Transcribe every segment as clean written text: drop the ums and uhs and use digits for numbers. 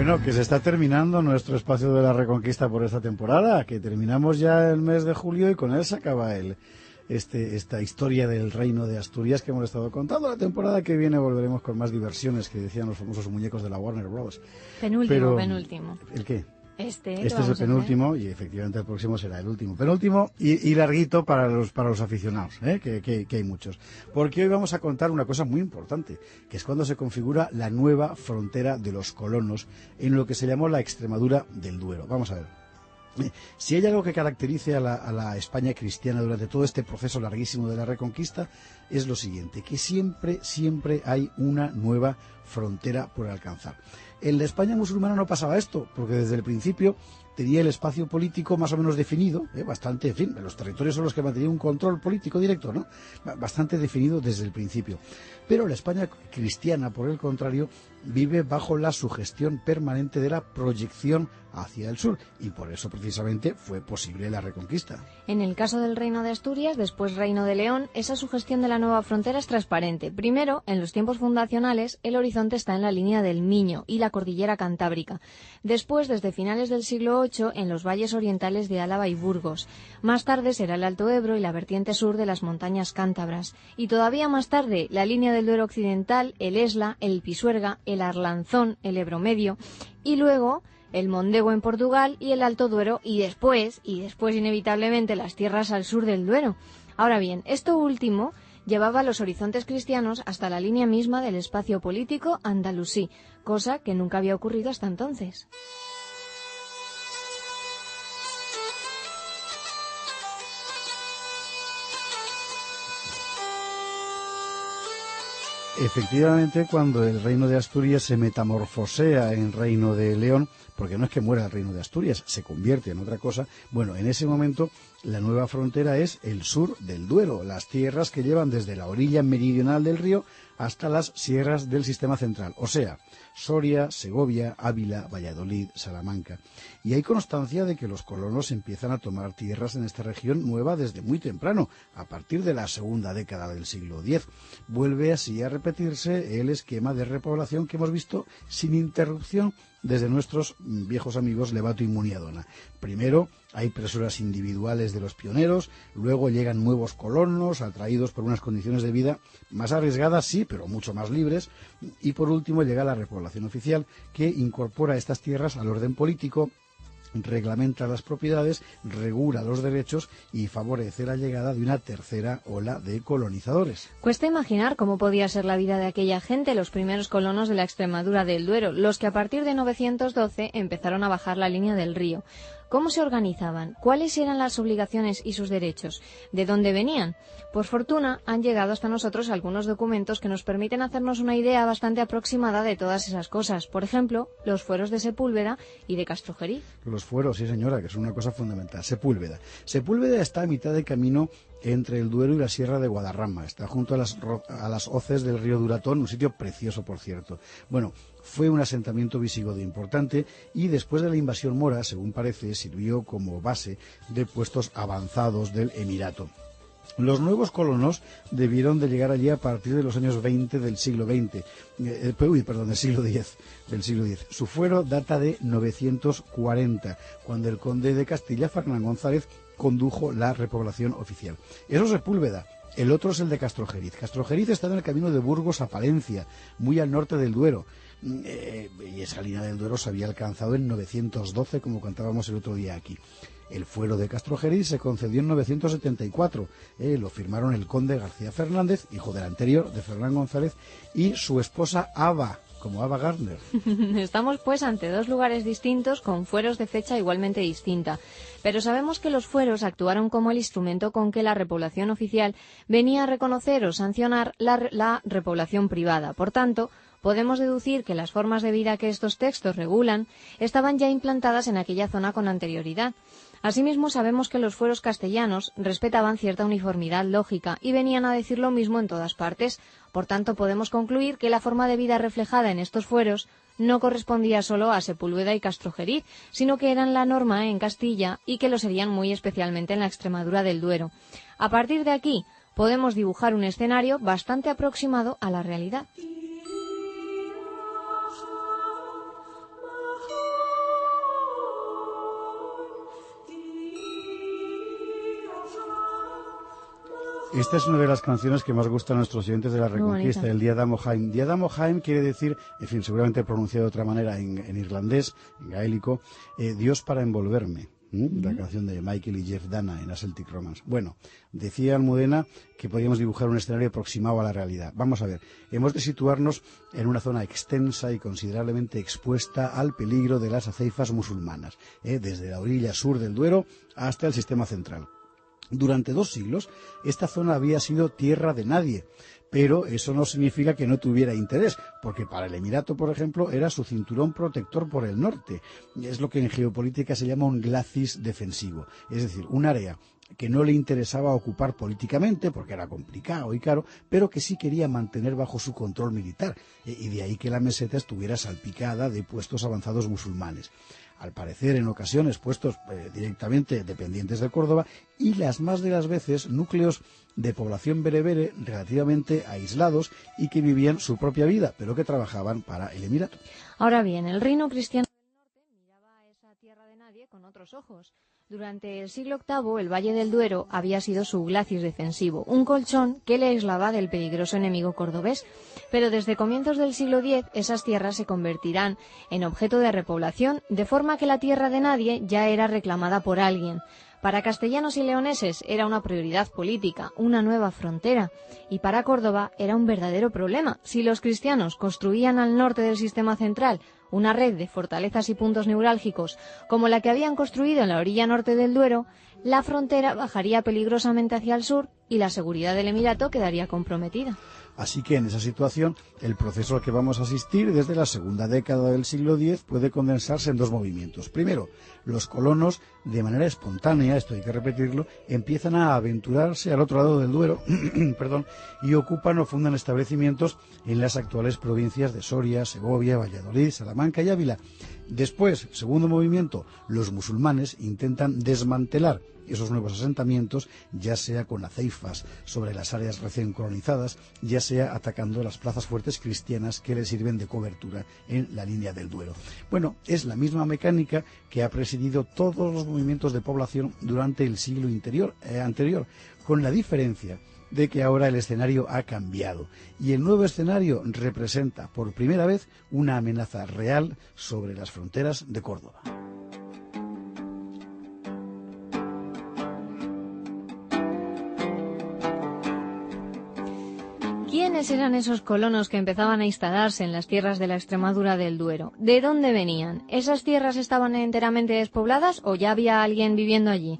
Bueno, que se está terminando nuestro espacio de la Reconquista por esta temporada, que terminamos ya el mes de julio y con él se acaba esta historia del reino de Asturias que hemos estado contando. La temporada que viene volveremos con más diversiones, que decían los famosos muñecos de la Warner Bros. Penúltimo. ¿El qué? Este es el penúltimo y efectivamente el próximo será el último. Penúltimo y larguito para los aficionados, que hay muchos. Porque hoy vamos a contar una cosa muy importante, que es cuando se configura la nueva frontera de los colonos en lo que se llamó la Extremadura del Duero. Vamos a ver. Si hay algo que caracterice a la España cristiana durante todo este proceso larguísimo de la Reconquista, es lo siguiente, que siempre hay una nueva frontera por alcanzar. En la España musulmana no pasaba esto, porque desde el principio tenía el espacio político más o menos definido, bastante, en fin, los territorios son los que mantenían un control político directo, ¿no? Bastante definido desde el principio. Pero la España cristiana, por el contrario, vive bajo la sugestión permanente de la proyección hacia el sur, y por eso precisamente fue posible la Reconquista. En el caso del Reino de Asturias, después Reino de León, esa sugestión de la nueva frontera es transparente. Primero, en los tiempos fundacionales, el horizonte está en la línea del Miño y la cordillera Cantábrica. Después, desde finales del siglo VIII, en los valles orientales de Álava y Burgos. Más tarde será el Alto Ebro y la vertiente sur de las montañas cántabras. Y todavía más tarde, la línea del Duero occidental, el Esla, el Pisuerga, el Arlanzón, el Ebro Medio, y luego el Mondego en Portugal y el Alto Duero, y después inevitablemente las tierras al sur del Duero. Ahora bien, esto último llevaba los horizontes cristianos hasta la línea misma del espacio político andalusí, cosa que nunca había ocurrido hasta entonces. Efectivamente, cuando el reino de Asturias se metamorfosea en reino de León, porque no es que muera el reino de Asturias, se convierte en otra cosa, bueno, en ese momento la nueva frontera es el sur del Duero, las tierras que llevan desde la orilla meridional del río hasta las sierras del sistema central, o sea, Soria, Segovia, Ávila, Valladolid, Salamanca. Y hay constancia de que los colonos empiezan a tomar tierras en esta región nueva desde muy temprano, a partir de la segunda década del siglo X. Vuelve así a repetirse el esquema de repoblación que hemos visto sin interrupción desde nuestros viejos amigos Levato y Muniadona. Primero hay presuras individuales de los pioneros, luego llegan nuevos colonos atraídos por unas condiciones de vida más arriesgadas, sí, pero mucho más libres, y por último llega la repoblación oficial que incorpora estas tierras al orden político, reglamenta las propiedades, regula los derechos y favorece la llegada de una tercera ola de colonizadores. Cuesta imaginar cómo podía ser la vida de aquella gente, los primeros colonos de la Extremadura del Duero, los que a partir de 912 empezaron a bajar la línea del río. ¿Cómo se organizaban? ¿Cuáles eran las obligaciones y sus derechos? ¿De dónde venían? Por fortuna, han llegado hasta nosotros algunos documentos que nos permiten hacernos una idea bastante aproximada de todas esas cosas. Por ejemplo, los fueros de Sepúlveda y de Castrojeriz. Los fueros, sí señora, que son una cosa fundamental. Sepúlveda. Sepúlveda está a mitad de camino entre el Duero y la Sierra de Guadarrama. Está junto a las hoces del río Duratón, un sitio precioso, por cierto. Bueno, fue un asentamiento visigodo importante y después de la invasión mora, según parece, sirvió como base de puestos avanzados del Emirato. Los nuevos colonos debieron de llegar allí a partir de los años 20 del siglo XX, del siglo X. Su fuero data de 940, cuando el conde de Castilla, Fernán González, condujo la repoblación oficial. Eso es Sepúlveda. El otro es el de Castrojeriz. Castrojeriz está en el camino de Burgos a Palencia, muy al norte del Duero. Y esa línea del Duero se había alcanzado en 912, como contábamos el otro día aquí. El fuero de Castrojeriz se concedió en 974. Lo firmaron el conde García Fernández, hijo del anterior, de Fernán González, y su esposa Ava, como Ava Gardner. Estamos pues ante dos lugares distintos con fueros de fecha igualmente distinta. Pero sabemos que los fueros actuaron como el instrumento con que la repoblación oficial venía a reconocer o sancionar la repoblación privada. Por tanto, podemos deducir que las formas de vida que estos textos regulan estaban ya implantadas en aquella zona con anterioridad. Asimismo, sabemos que los fueros castellanos respetaban cierta uniformidad lógica y venían a decir lo mismo en todas partes. Por tanto, podemos concluir que la forma de vida reflejada en estos fueros no correspondía solo a Sepúlveda y Castrojeriz, sino que eran la norma en Castilla y que lo serían muy especialmente en la Extremadura del Duero. A partir de aquí, podemos dibujar un escenario bastante aproximado a la realidad. Esta es una de las canciones que más gustan a nuestros oyentes de la Reconquista, el Diadam O'Haim. Diadam O'Haim quiere decir, en fin, seguramente pronunciado de otra manera en irlandés, en gaélico, Dios para envolverme. La canción de Michael y Jeff Dana en A Celtic Romance. Bueno, decía Almudena que podíamos dibujar un escenario aproximado a la realidad. Vamos a ver, hemos de situarnos en una zona extensa y considerablemente expuesta al peligro de las aceifas musulmanas, desde la orilla sur del Duero hasta el sistema central. Durante 2 siglos, esta zona había sido tierra de nadie, pero eso no significa que no tuviera interés, porque para el Emirato, por ejemplo, era su cinturón protector por el norte. Es lo que en geopolítica se llama un glacis defensivo, es decir, un área que no le interesaba ocupar políticamente, porque era complicado y caro, pero que sí quería mantener bajo su control militar, y de ahí que la meseta estuviera salpicada de puestos avanzados musulmanes. Al parecer, en ocasiones, puestos directamente dependientes de Córdoba, y las más de las veces núcleos de población berebere relativamente aislados y que vivían su propia vida, pero que trabajaban para el Emirato. Ahora bien, el reino cristiano del norte miraba a esa tierra de nadie con otros ojos. Durante el siglo VIII, el Valle del Duero había sido su glacis defensivo, un colchón que le aislaba del peligroso enemigo cordobés. Pero desde comienzos del siglo X, esas tierras se convertirán en objeto de repoblación, de forma que la tierra de nadie ya era reclamada por alguien. Para castellanos y leoneses era una prioridad política, una nueva frontera, y para Córdoba era un verdadero problema. Si los cristianos construían al norte del sistema central una red de fortalezas y puntos neurálgicos como la que habían construido en la orilla norte del Duero, la frontera bajaría peligrosamente hacia el sur y la seguridad del Emirato quedaría comprometida. Así que en esa situación, el proceso al que vamos a asistir desde la segunda década del siglo X puede condensarse en 2 movimientos. Primero, los colonos, de manera espontánea, esto hay que repetirlo, empiezan a aventurarse al otro lado del Duero y ocupan o fundan establecimientos en las actuales provincias de Soria, Segovia, Valladolid, Salamanca y Ávila. Después, segundo movimiento, los musulmanes intentan desmantelar esos nuevos asentamientos, ya sea con aceifas sobre las áreas recién colonizadas, ya sea atacando las plazas fuertes cristianas que les sirven de cobertura en la línea del Duero. Bueno, es la misma mecánica que ha presidido todos los movimientos de población durante el siglo anterior, con la diferencia de que ahora el escenario ha cambiado y el nuevo escenario representa por primera vez una amenaza real sobre las fronteras de Córdoba. ¿Quiénes eran esos colonos que empezaban a instalarse en las tierras de la Extremadura del Duero? ¿De dónde venían? ¿Esas tierras estaban enteramente despobladas o ya había alguien viviendo allí?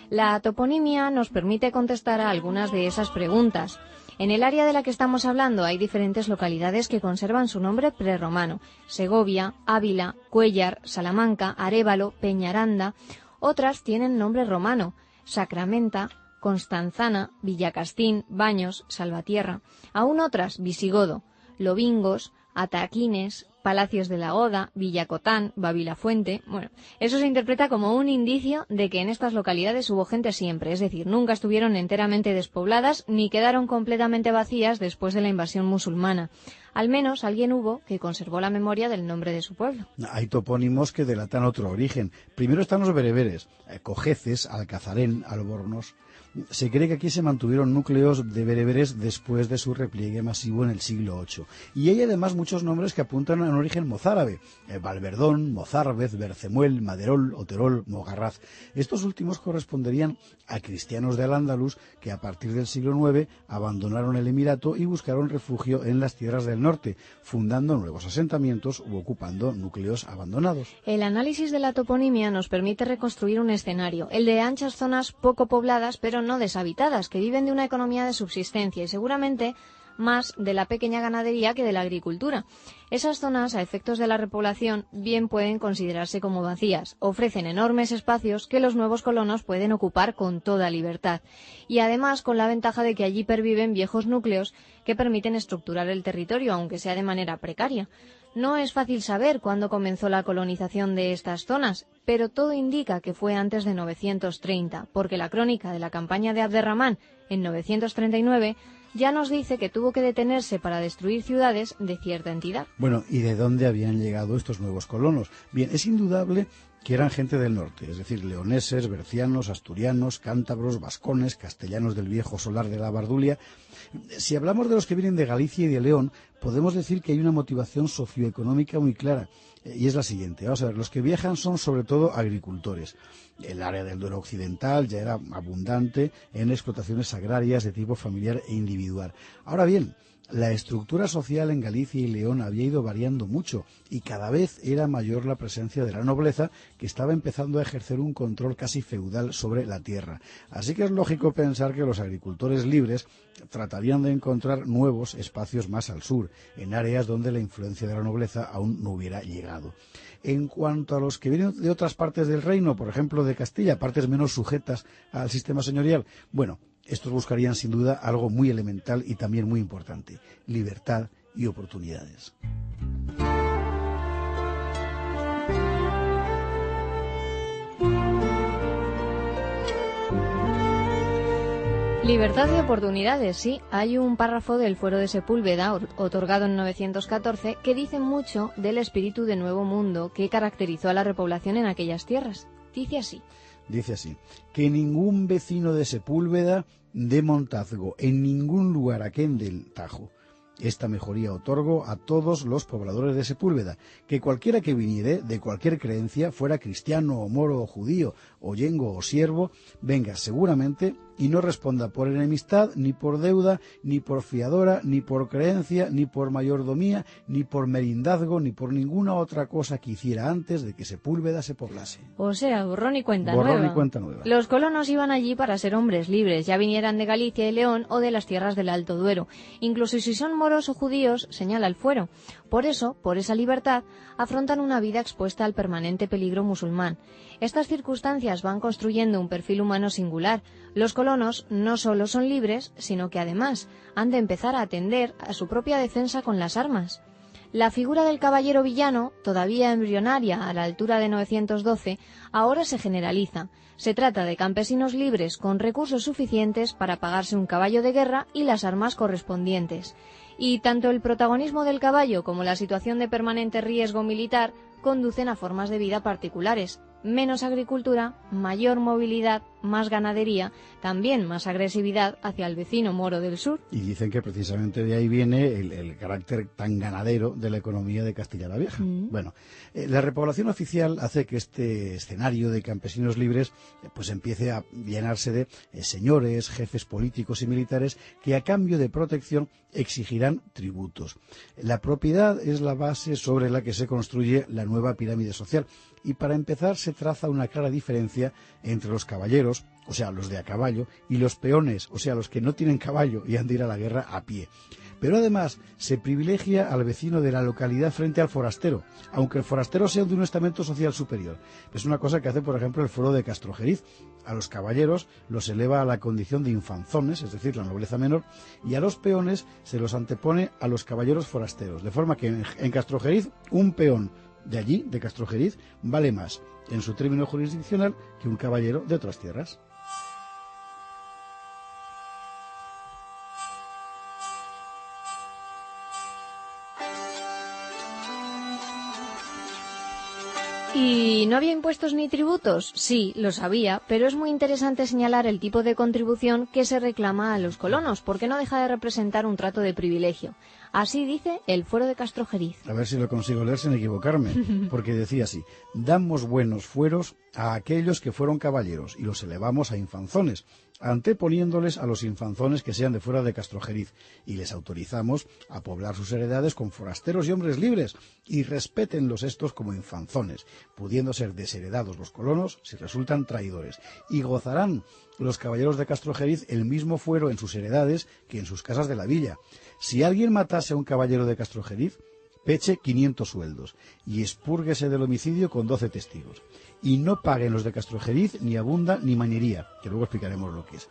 La toponimia nos permite contestar a algunas de esas preguntas. En el área de la que estamos hablando hay diferentes localidades que conservan su nombre prerromano: Segovia, Ávila, Cuéllar, Salamanca, Arévalo, Peñaranda. Otras tienen nombre romano: Sacramenta, Constanzana, Villacastín, Baños, Salvatierra. Aún otras: Visigodo, Lobingos, Ataquines, Palacios de la Oda, Villacotán, Babilafuente. Bueno, eso se interpreta como un indicio de que en estas localidades hubo gente siempre, es decir, nunca estuvieron enteramente despobladas ni quedaron completamente vacías después de la invasión musulmana. Al menos alguien hubo que conservó la memoria del nombre de su pueblo. Hay topónimos que delatan otro origen. Primero están los bereberes: Cojeces, Alcazarén, Albornoz. Se cree que aquí se mantuvieron núcleos de bereberes después de su repliegue masivo en el siglo VIII. Y hay además muchos nombres que apuntan a un origen mozárabe: Valverdón, Mozárvez, Bercemuel, Maderol, Oterol, Mogarraz. Estos últimos corresponderían a cristianos de Al-Ándalus que a partir del siglo IX abandonaron el Emirato y buscaron refugio en las tierras del norte, fundando nuevos asentamientos u ocupando núcleos abandonados. El análisis de la toponimia nos permite reconstruir un escenario, el de anchas zonas poco pobladas pero no deshabitadas, que viven de una economía de subsistencia y seguramente más de la pequeña ganadería que de la agricultura. Esas zonas, a efectos de la repoblación, bien pueden considerarse como vacías. Ofrecen enormes espacios que los nuevos colonos pueden ocupar con toda libertad. Y además con la ventaja de que allí perviven viejos núcleos que permiten estructurar el territorio, aunque sea de manera precaria. No es fácil saber cuándo comenzó la colonización de estas zonas, pero todo indica que fue antes de 930, porque la crónica de la campaña de Abderramán en 939 ya nos dice que tuvo que detenerse para destruir ciudades de cierta entidad. Bueno, ¿y de dónde habían llegado estos nuevos colonos? Bien, es indudable que eran gente del norte, es decir, leoneses, bercianos, asturianos, cántabros, vascones, castellanos del viejo solar de la Bardulia. Si hablamos de los que vienen de Galicia y de León, podemos decir que hay una motivación socioeconómica muy clara, y es la siguiente. Vamos a ver, los que viajan son sobre todo agricultores. El área del Duero occidental ya era abundante en explotaciones agrarias de tipo familiar e individual. Ahora bien, la estructura social en Galicia y León había ido variando mucho y cada vez era mayor la presencia de la nobleza, que estaba empezando a ejercer un control casi feudal sobre la tierra. Así que es lógico pensar que los agricultores libres tratarían de encontrar nuevos espacios más al sur, en áreas donde la influencia de la nobleza aún no hubiera llegado. En cuanto a los que vienen de otras partes del reino, por ejemplo de Castilla, partes menos sujetas al sistema señorial, bueno, estos buscarían sin duda algo muy elemental y también muy importante: libertad y oportunidades. Libertad y oportunidades, sí. Hay un párrafo del Fuero de Sepúlveda, otorgado en 914, que dice mucho del espíritu de Nuevo Mundo que caracterizó a la repoblación en aquellas tierras. Dice así: que ningún vecino de Sepúlveda dé montazgo en ningún lugar aquén del Tajo. Esta mejoría otorgo a todos los pobladores de Sepúlveda, que cualquiera que viniere, de cualquier creencia, fuera cristiano o moro o judío, o yengo o siervo, venga seguramente y no responda por enemistad, ni por deuda, ni por fiadora, ni por creencia, ni por mayordomía, ni por merindazgo, ni por ninguna otra cosa que hiciera antes de que Sepúlveda se poblase. O sea, borrón y cuenta nueva. Los colonos iban allí para ser hombres libres, ya vinieran de Galicia y León o de las tierras del Alto Duero. Incluso si son moros o judíos, señala el Fuero. Por eso, por esa libertad, afrontan una vida expuesta al permanente peligro musulmán. Estas circunstancias van construyendo un perfil humano singular. Los colonos no solo son libres, sino que además han de empezar a atender a su propia defensa con las armas. La figura del caballero villano, todavía embrionaria a la altura de 912, ahora se generaliza. Se trata de campesinos libres con recursos suficientes para pagarse un caballo de guerra y las armas correspondientes. Y tanto el protagonismo del caballo como la situación de permanente riesgo militar conducen a formas de vida particulares. Menos agricultura, mayor movilidad, más ganadería, también más agresividad hacia el vecino moro del sur. Y dicen que precisamente de ahí viene el carácter tan ganadero de la economía de Castilla la Vieja. Bueno, la repoblación oficial hace que este escenario de campesinos libres pues empiece a llenarse de señores, jefes políticos y militares que a cambio de protección exigirán tributos. La propiedad es la base sobre la que se construye la nueva pirámide social. Y para empezar se traza una clara diferencia entre los caballeros, o sea, los de a caballo, y los peones, o sea, los que no tienen caballo y han de ir a la guerra a pie. Pero además se privilegia al vecino de la localidad frente al forastero, aunque el forastero sea de un estamento social superior. Es una cosa que hace, por ejemplo, el Fuero de Castrojeriz. A los caballeros los eleva a la condición de infanzones, es decir, la nobleza menor, y a los peones se los antepone a los caballeros forasteros, de forma que en Castrojeriz un peón de allí, de Castrojeriz, vale más en su término jurisdiccional que un caballero de otras tierras. ¿Y no había impuestos ni tributos? Sí, los había, pero es muy interesante señalar el tipo de contribución que se reclama a los colonos, porque no deja de representar un trato de privilegio. Así dice el Fuero de Castrojeriz. A ver si lo consigo leer sin equivocarme, porque decía así: damos buenos fueros a aquellos que fueron caballeros y los elevamos a infanzones, anteponiéndoles a los infanzones que sean de fuera de Castrojeriz, y les autorizamos a poblar sus heredades con forasteros y hombres libres, y respétenlos estos como infanzones, pudiendo ser desheredados los colonos si resultan traidores, y gozarán los caballeros de Castrojeriz el mismo fuero en sus heredades que en sus casas de la villa. Si alguien matase a un caballero de Castrojeriz, peche 500 sueldos, y expúrguese del homicidio con 12 testigos. Y no paguen los de Castrojeriz ni abunda ni mañería, que luego explicaremos lo que es.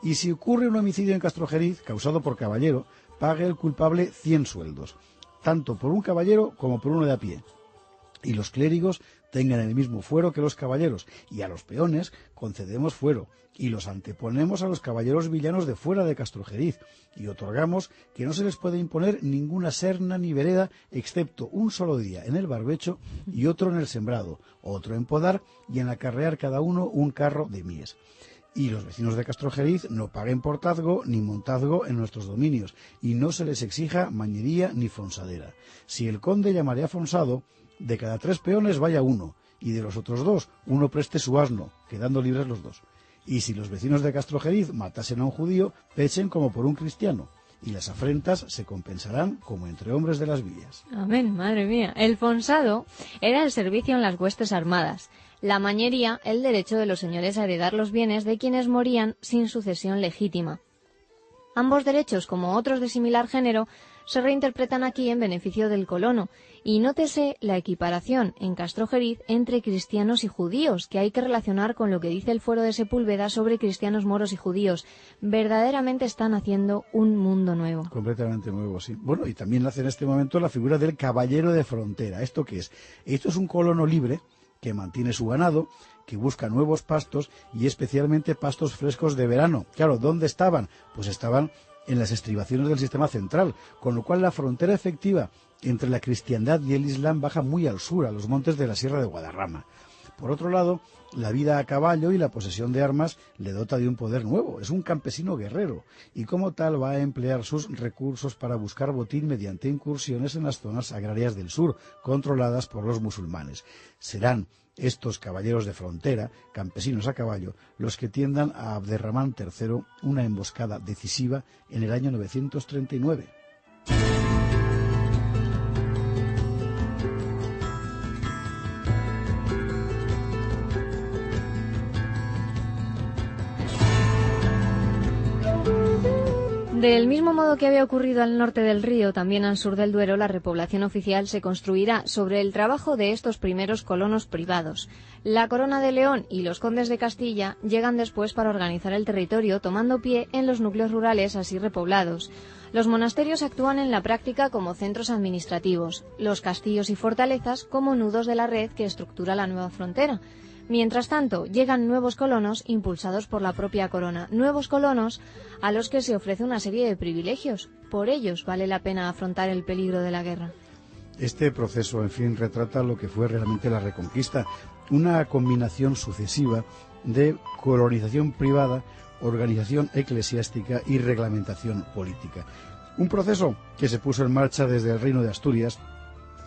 Y si ocurre un homicidio en Castrojeriz causado por caballero, pague el culpable 100 sueldos, tanto por un caballero como por uno de a pie. y los clérigos tengan el mismo fuero que los caballeros, y a los peones concedemos fuero, y los anteponemos a los caballeros villanos de fuera de Castrojeriz, y otorgamos que no se les puede imponer ninguna serna ni vereda, excepto un solo día en el barbecho y otro en el sembrado, otro en podar y en acarrear cada uno un carro de mies. Y los vecinos de Castrojeriz no paguen portazgo ni montazgo en nuestros dominios, y no se les exija mañería ni fonsadera. Si el conde llamare a fonsado, de cada 3 peones vaya uno, y de los otros 2 uno preste su asno, quedando libres los 2. Y si los vecinos de Castrojeriz matasen a un judío, pechen como por un cristiano, y las afrentas se compensarán como entre hombres de las villas. Amén, madre mía. El fonsado era el servicio en las huestes armadas. La mañería, el derecho de los señores a heredar los bienes de quienes morían sin sucesión legítima. Ambos derechos, como otros de similar género, se reinterpretan aquí en beneficio del colono, y nótese la equiparación en Castrojeriz entre cristianos y judíos, que hay que relacionar con lo que dice el Fuero de Sepúlveda sobre cristianos, moros y judíos. Verdaderamente están haciendo un mundo nuevo. Completamente nuevo, sí. Bueno, y también nace en este momento la figura del caballero de frontera. ¿Esto qué es? Esto es un colono libre que mantiene su ganado, que busca nuevos pastos y especialmente pastos frescos de verano. Claro, ¿dónde estaban? Pues estaban en las estribaciones del sistema central, con lo cual la frontera efectiva entre la cristiandad y el islam baja muy al sur, a los montes de la Sierra de Guadarrama. Por otro lado, la vida a caballo y la posesión de armas le dota de un poder nuevo. Es un campesino guerrero y como tal va a emplear sus recursos para buscar botín mediante incursiones en las zonas agrarias del sur, controladas por los musulmanes. Serán estos caballeros de frontera, campesinos a caballo, los que tiendan a Abderramán III una emboscada decisiva en el año 939. Del mismo modo que había ocurrido al norte del río, también al sur del Duero, la repoblación oficial se construirá sobre el trabajo de estos primeros colonos privados. La Corona de León y los condes de Castilla llegan después para organizar el territorio, tomando pie en los núcleos rurales así repoblados. Los monasterios actúan en la práctica como centros administrativos, los castillos y fortalezas como nudos de la red que estructura la nueva frontera. Mientras tanto, llegan nuevos colonos impulsados por la propia corona, nuevos colonos a los que se ofrece una serie de privilegios. Por ellos vale la pena afrontar el peligro de la guerra. Este proceso, en fin, retrata lo que fue realmente la Reconquista, una combinación sucesiva de colonización privada, organización eclesiástica y reglamentación política. Un proceso que se puso en marcha desde el Reino de Asturias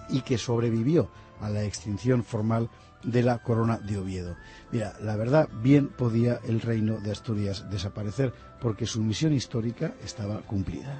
y que sobrevivió a la extinción formal de la corona de Oviedo. Mira, la verdad, bien podía el Reino de Asturias desaparecer porque su misión histórica estaba cumplida.